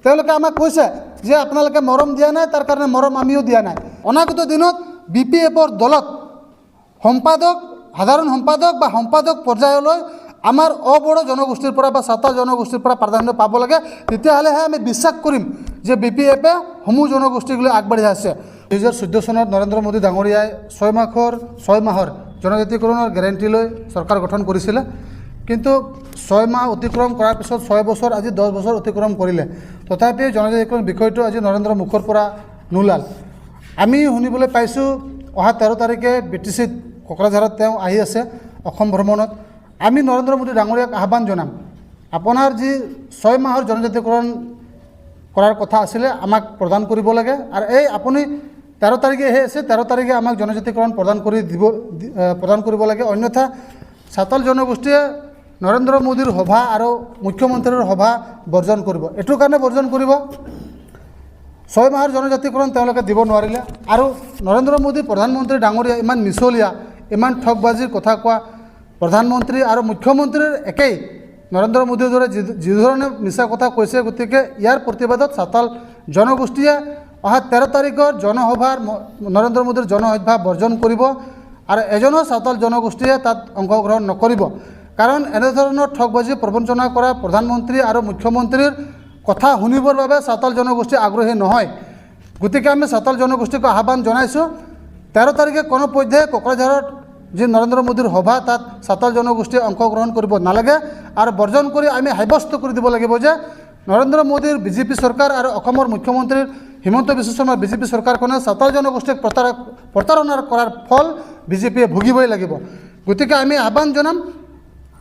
তেওঁলোকে আমাক কৈছে যে আপোনালোকে মৰম দিয়া নাই, তাৰ কাৰণে মৰম আমিও দিয়া নাই। অনাগত দিনত BPFৰ দলত সম্পাদক, সাধাৰণ সম্পাদক বা সম্পাদক পৰ্যায়লৈ আমাৰ অবড়ো জনগোষ্ঠীৰ পৰা বা সাঁওতাল জনগোষ্ঠীৰ পৰা প্ৰাধান্য পাব লাগে। তেতিয়াহ'লেহে আমি বিশ্বাস কৰিম যে BPFে সমূহ জনগোষ্ঠীলৈ আগবাঢ়ি আছে। 2014 চনত নৰেন্দ্ৰ মোদী ডাঙৰীয়াই 6 মাহৰ জনজাতিকৰণৰ গেৰেণ্টি লৈ চৰকাৰ গঠন কৰিছিলে। কিন্তু 6 মাহ অতিক্ৰম কৰাৰ পিছত 6 বছৰ, আজি 10 বছৰ অতিক্ৰম কৰিলে। তথাপি জনজাতিকৰণ বিষয়টো আজি নৰেন্দ্ৰ মুখৰ পৰা নোলাল। আমি শুনিবলৈ পাইছোঁ অহা 13 তাৰিখে BTCত কোকৰাঝাৰত তেওঁ আহি আছে অসম ভ্ৰমণত। আমি নৰেন্দ্ৰ মোদী ডাঙৰীয়াক আহ্বান জনাম, আপোনাৰ যি 6 মাহৰ জনজাতিকৰণ কৰাৰ কথা আছিলে আমাক প্ৰদান কৰিব লাগে। আৰু এই আপুনি 13 তাৰিখে আহি আছে, 13 তাৰিখে আমাক জনজাতিকৰণ প্ৰদান কৰিব লাগে। অন্যথা সাঁওতাল জনগোষ্ঠীয়ে নৰেন্দ্ৰ মোদীৰ সভা আৰু মুখ্যমন্ত্ৰীৰ সভা বৰ্জন কৰিব। এইটোৰ কাৰণে বৰ্জন কৰিব, 6 মাহৰ জনজাতিকৰণ তেওঁলোকে দিব নোৱাৰিলে। আৰু নৰেন্দ্ৰ মোদী প্ৰধানমন্ত্ৰী ডাঙৰীয়া ইমান মিছলীয়া, ইমান ঠগবাজিৰ কথা কোৱা প্ৰধানমন্ত্ৰী আৰু মুখ্যমন্ত্ৰীৰ একেই। নৰেন্দ্ৰ মোদীৰ দৰে যিধৰণে মিছা কথা কৈছে, গতিকে ইয়াৰ প্ৰতিবাদত সাঁওতাল জনগোষ্ঠীয়ে অহা 13 তাৰিখৰ জনসভাৰ নৰেন্দ্ৰ মোদীৰ জনসভা বৰ্জন কৰিব আৰু এজনো সাঁওতাল জনগোষ্ঠীয়ে তাত অংশগ্ৰহণ নকৰিব। কাৰণ এনেধৰণৰ ঠগবাজি প্ৰবঞ্চনা কৰা প্ৰধানমন্ত্ৰী আৰু মুখ্যমন্ত্ৰীৰ কথা শুনিবৰ বাবে সাঁওতাল জনগোষ্ঠী আগ্ৰহী নহয়। গতিকে আমি সাঁওতাল জনগোষ্ঠীক আহ্বান জনাইছোঁ, 13 তাৰিখে কোনোপধ্যে কোকৰাঝাৰত যি নৰেন্দ্ৰ মোদীৰ সভা, তাত সাঁওতাল জনগোষ্ঠীয়ে অংশগ্ৰহণ কৰিব নালাগে। আৰু বৰ্জন কৰি আমি সাব্যস্ত কৰি দিব লাগিব যে নৰেন্দ্ৰ মোদীৰ BJP চৰকাৰ আৰু অসমৰ মুখ্যমন্ত্ৰীৰ হিমন্ত বিশ্ব শৰ্মাৰ BJP চৰকাৰখনে সাঁওতাল জনগোষ্ঠীক প্ৰতাৰণা কৰাৰ ফল BJPয়ে ভুগিবই লাগিব। গতিকে আমি আহ্বান জনাম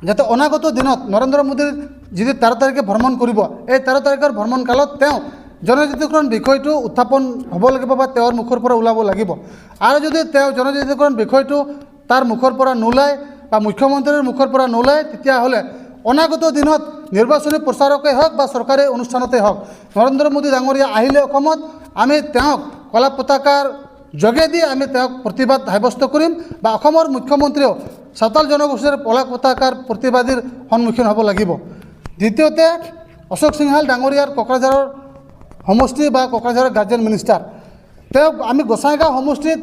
যাতে অনাগত দিনত নৰেন্দ্ৰ মোদীৰ যদি 13 তাৰিখে ভ্ৰমণ কৰিব, এই 13 তাৰিখৰ ভ্ৰমণকালত তেওঁ জনজাতিকৰণ বিষয়টো উত্থাপন হ'ব লাগিব বা তেওঁৰ মুখৰ পৰা ওলাব লাগিব। আৰু যদি তেওঁ জনজাতিকৰণ বিষয়টো তাৰ মুখৰ পৰা নোলায় বা মুখ্যমন্ত্ৰীৰ মুখৰ পৰা নোলায়, তেতিয়াহ'লে অনাগত দিনত নিৰ্বাচনী প্ৰচাৰকেই হওক বা চৰকাৰী অনুষ্ঠানতেই হওক, নৰেন্দ্ৰ মোদী ডাঙৰীয়া আহিলে অসমত আমি তেওঁক কলা পতাকাৰ যোগেদি আমি তেওঁক প্ৰতিবাদ সাব্যস্ত কৰিম বা অসমৰ মুখ্যমন্ত্ৰীয়েও সাঁওতাল জনগোষ্ঠীৰ কলা পতাকাৰ প্ৰতিবাদীৰ সন্মুখীন হ'ব লাগিব। দ্বিতীয়তে, অশোক সিংহাল ডাঙৰীয়াৰ কোকৰাঝাৰৰ সমষ্টি বা কোকৰাঝাৰৰ গাৰ্জেন মিনিষ্টাৰ, তেওঁক আমি গোসাইগাঁও সমষ্টিত,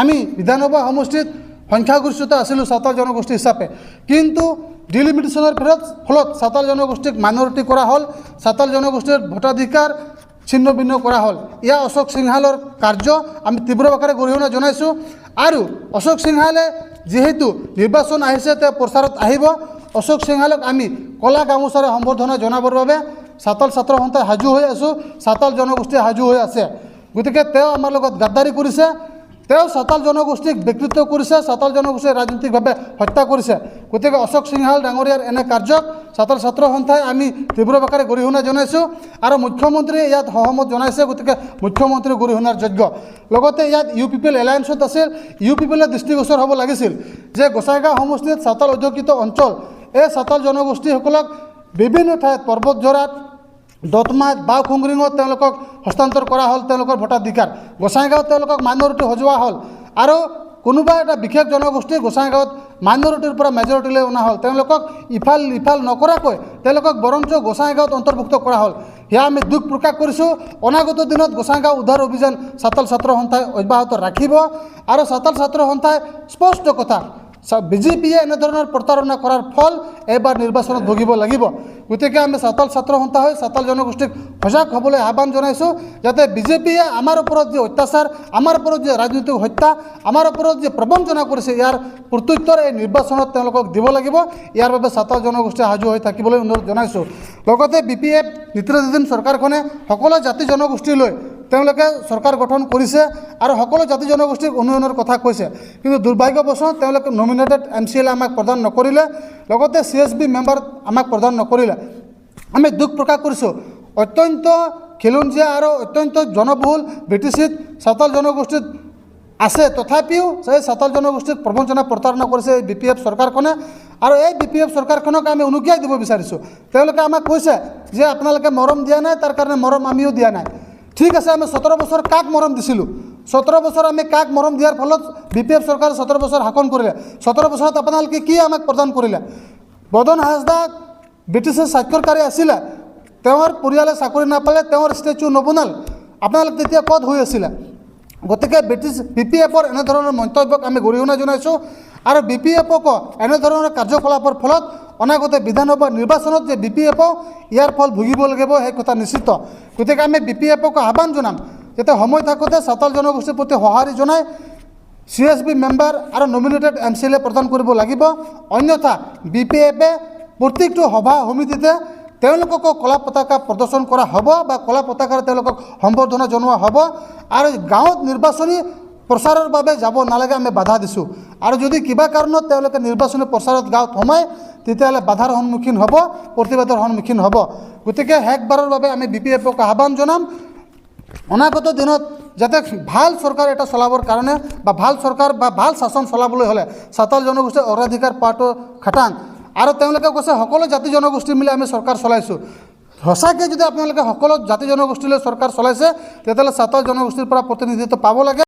আমি বিধানসভা সমষ্টিত সংখ্যাগৰিষ্ঠতা আছিলোঁ সাঁওতাল জনগোষ্ঠী হিচাপে। কিন্তু ডিলিমিটেশ্যনৰ ফলত সাঁওতাল জনগোষ্ঠীক মাইনৰিটি কৰা হ'ল, সাঁওতাল জনগোষ্ঠীৰ ভোটাধিকাৰ ছিন্ন ভিন্ন কৰা হ'ল। এয়া অশোক সিংহালৰ কাৰ্য আমি তীব্ৰ আকাৰে গৰিহণা জনাইছোঁ। আৰু অশোক সিংহালে যিহেতু নিৰ্বাচন আহিছে, তেওঁ প্ৰচাৰত আহিব। অশোক সিংহালক আমি কলা গামোচাৰে সম্বৰ্ধনা জনাবৰ বাবে সাঁওতাল ছাত্ৰ সন্থাই সাজু হৈ আছোঁ, সাঁওতাল জনগোষ্ঠী সাজু হৈ আছে। গতিকে তেওঁ আমাৰ লগত গাদ্দাৰী কৰিছে, তেওঁ সাঁওতাল জনগোষ্ঠীক বিকৃত কৰিছে, সাঁওতাল জনগোষ্ঠীক ৰাজনৈতিকভাৱে হত্যা কৰিছে। গতিকে অশোক সিংহাল ডাঙৰীয়াৰ এনে কাৰ্যক সাঁওতাল ছাত্ৰ সন্থাই আমি তীব্ৰ আকাৰে গৰিহণা জনাইছোঁ আৰু মুখ্যমন্ত্ৰীয়ে ইয়াত সহমত জনাইছে। গতিকে মুখ্যমন্ত্ৰী গৰিহণাৰ যোগ্য। লগতে ইয়াত UPPL এলায়েন্সত আছিল, UPPLৰ দৃষ্টিগোচৰ হ'ব লাগিছিল যে গোসাইগাঁও সমষ্টিত সাঁওতাল অধ্যুষিত অঞ্চল, এই সাঁওতাল জনগোষ্ঠীসকলক বিভিন্ন ঠাইত পৰ্বতঝৰাত, দতমাত, বাওখুংৰিঙত তেওঁলোকক হস্তান্তৰ কৰা হ'ল তেওঁলোকৰ ভোটাধিকাৰ। গোসাইগাঁৱত তেওঁলোকক মাইনৰিটি সজোৱা হ'ল আৰু কোনোবা এটা বিশেষ জনগোষ্ঠী গোসাইগাঁৱত মাইনৰিটিৰ পৰা মেজৰিটিলৈ অনা হ'ল। তেওঁলোকক ইফাল নকৰাকৈ তেওঁলোকক বৰঞ্চ গোসাইগাঁৱত অন্তৰ্ভুক্ত কৰা হ'ল। সেয়া আমি দুখ প্ৰকাশ কৰিছোঁ। অনাগত দিনত গোসাইগাঁও উদ্ধাৰ অভিযান সাঁওতাল ছাত্ৰ সন্থাই অব্যাহত ৰাখিব আৰু সাঁওতাল ছাত্ৰ সন্থাই স্পষ্ট কথা, BJPয়ে এনেধৰণৰ প্ৰতাৰণা কৰাৰ ফল এইবাৰ নিৰ্বাচনত ভুগিব লাগিব। গতিকে আমি সাঁওতাল ছাত্ৰ সন্থা হৈ সাঁওতাল জনগোষ্ঠীক সজাগ হ'বলৈ আহ্বান জনাইছোঁ, যাতে BJPয়ে আমাৰ ওপৰত যি অত্যাচাৰ, আমাৰ ওপৰত যি ৰাজনৈতিক হত্যা, আমাৰ ওপৰত যি প্ৰবঞ্চনা কৰিছে, ইয়াৰ প্ৰত্যুত্তৰ এই নিৰ্বাচনত তেওঁলোকক দিব লাগিব। ইয়াৰ বাবে সাঁওতাল জনগোষ্ঠী সাজু হৈ থাকিবলৈ অনুৰোধ জনাইছোঁ। লগতে BPF নেতৃত্বাধীন চৰকাৰখনে সকলো জাতি জনগোষ্ঠীলৈ তেওঁলোকে চৰকাৰ গঠন কৰিছে আৰু সকলো জাতি জনগোষ্ঠীক উন্নয়নৰ কথা কৈছে। কিন্তু দুৰ্ভাগ্যবশতঃ তেওঁলোকে নমিনেটেড MCLA আমাক প্ৰদান নকৰিলে, লগতে CSB মেম্বাৰ আমাক প্ৰদান নকৰিলে। আমি দুখ প্ৰকাশ কৰিছোঁ। অত্যন্ত খিলঞ্জীয়া আৰু অত্যন্ত জনবহুল BTCত সাঁওতাল জনগোষ্ঠীত আছে, তথাপিও সেই সাঁওতাল জনগোষ্ঠীক প্ৰবঞ্চনা প্ৰতাৰণা কৰিছে এই BPF চৰকাৰখনে। আৰু এই BPF চৰকাৰখনক আমি উনুকিয়াই দিব বিচাৰিছোঁ। তেওঁলোকে আমাক কৈছে যে আপোনালোকে মৰম দিয়া নাই, তাৰ কাৰণে মৰম আমিও দিয়া নাই। ঠিক আছে, আমি 17 বছৰ কাক মৰম দিছিলোঁ? 17 বছৰ আমি কাক মৰম দিয়াৰ ফলত BPF চৰকাৰে 17 বছৰ শাসন কৰিলে। 17 বছৰত আপোনালোকে কি আমাক প্ৰদান কৰিলে? বদন হাজদা BTCৰ স্বাক্ষৰকাৰী আছিলে, তেওঁৰ পৰিয়ালে চাকৰি নাপালে তেওঁৰ ষ্টেচু নবনাল আপোনালোক তেতিয়া ক'ত হৈ আছিলে গতিকে ব্ৰিটিছ BPFৰ এনেধৰণৰ মন্তব্যক আমি গৰিহণা জনাইছোঁ আৰু BPFক এনেধৰণৰ কাৰ্যকলাপৰ ফলত অনাগত বিধানসভা নিৰ্বাচনত যে BPF ইয়াৰ ফল ভুগিব লাগিব সেই কথা নিশ্চিত গতিকে আমি BPFক আহ্বান জনাম যাতে সময় থাকোঁতে চাওতাল জনগোষ্ঠীৰ প্ৰতি সঁহাৰি জনাই CSB মেম্বাৰ আৰু নমিনেটেড MCLA প্ৰদান কৰিব লাগিব অন্যথা BPFে প্ৰত্যেকটো সভা সমিতিতে তেওঁলোকক কলা পতাকা প্ৰদৰ্শন কৰা হ'ব বা কলা পতাকাৰ তেওঁলোকক সম্বৰ্ধনা জনোৱা হ'ব আৰু গাঁৱত নিৰ্বাচনী প্ৰচাৰৰ বাবে যাব নালাগে আমি বাধা দিছোঁ আৰু যদি কিবা কাৰণত তেওঁলোকে নিৰ্বাচনী প্ৰচাৰত গাঁৱত সোমায় তেতিয়াহ'লে বাধাৰ সন্মুখীন হ'ব প্ৰতিবাদৰ সন্মুখীন হ'ব গতিকে শেষবাৰৰ বাবে আমি BPFক আহ্বান জনাম অনাগত দিনত যাতে ভাল চৰকাৰ এটা চলাবৰ কাৰণে বা ভাল চৰকাৰ বা ভাল শাসন চলাবলৈ হ'লে চাওতাল জনগোষ্ঠীৰ অগ্ৰাধিকাৰ পোৱাটো খাটাং আৰু তেওঁলোকে কৈছে সকলো জাতি জনগোষ্ঠী মিলি আমি চৰকাৰ চলাইছোঁ সঁচাকৈ যদি আপোনালোকে সকলো জাতি জনগোষ্ঠীলৈ চৰকাৰ চলাইছে তেতিয়াহ'লে চাওতাল জনগোষ্ঠীৰ পৰা প্ৰতিনিধিত্ব পাব লাগে